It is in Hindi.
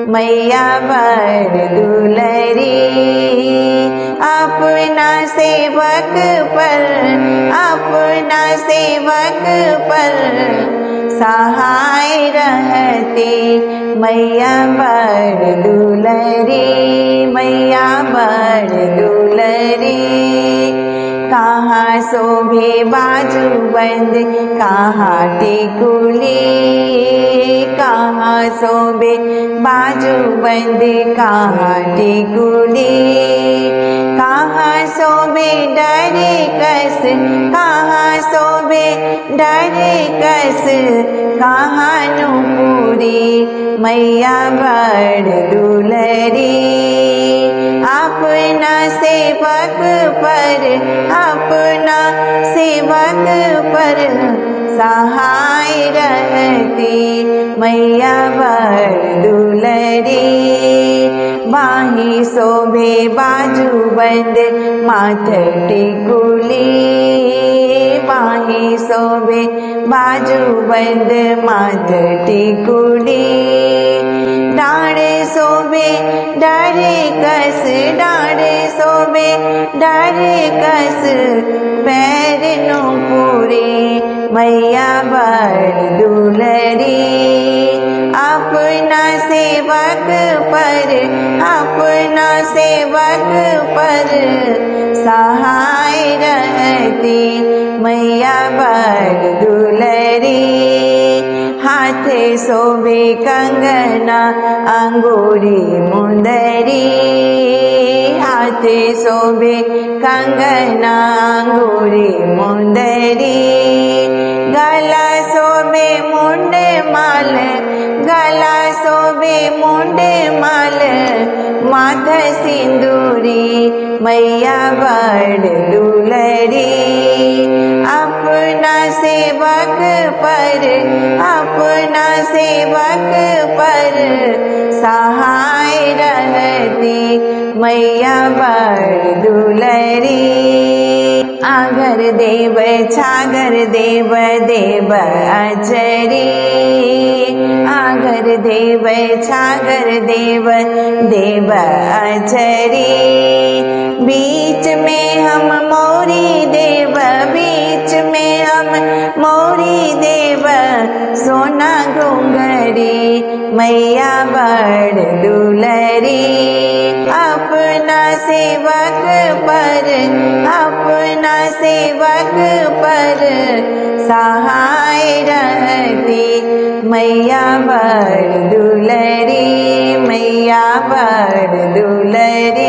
मैया बड़ दुलरी। अपना सेवक पर सहाय रहती मैया बड़ दुलरी, मैया बड़ दुलरी। कहाँ शोभे बाजूबंद कहाँ टिकुली, कहाँ शोभे बाजूबंद कहाँ टिकुली। कहाँ शोभे डरे कस, कहाँ शोभे डरे कस, कहाँ नूपुरी मैया बड़ दुलरी। अपना सेवक पर सहाय रहती मैया बड़ दुलरी। बाही शोभे बाजूबंद माथ टिकुली, बाही शोभे बाजूबंद माथ टिकुली। डाढ़े शोभे डाढ़े कस, डाढ़े शोभे डाढ़े कस, पैर नूपुरी मैया बड़ दुलरी। अपना सेवक पर सहाय रहती मैया बड़ दुलरी। हाथे शोभे कंगना अंगूरी मुंदरी, हाथे शोभे कंगना अंगूरी मुंदरी। गला शोभे मुंड माल, गला शोभे मुंड माल, माथ सिंदूरी मैया बड़ दुलरी। अपना सेवक पर सहाय रहती मैया बड़ दुलरी। आगर देव छागर देव देव अचरी, आगर देव छागर देव देव अचरी। बीच में हम मोरी देव, बीच में हम मोरी देव, सोना घुंघरी मैया बड़ दुलरी। अपना सेवक पर सहाय रहती मैया बड़ दुलरी, मैया बड़ दुलरी।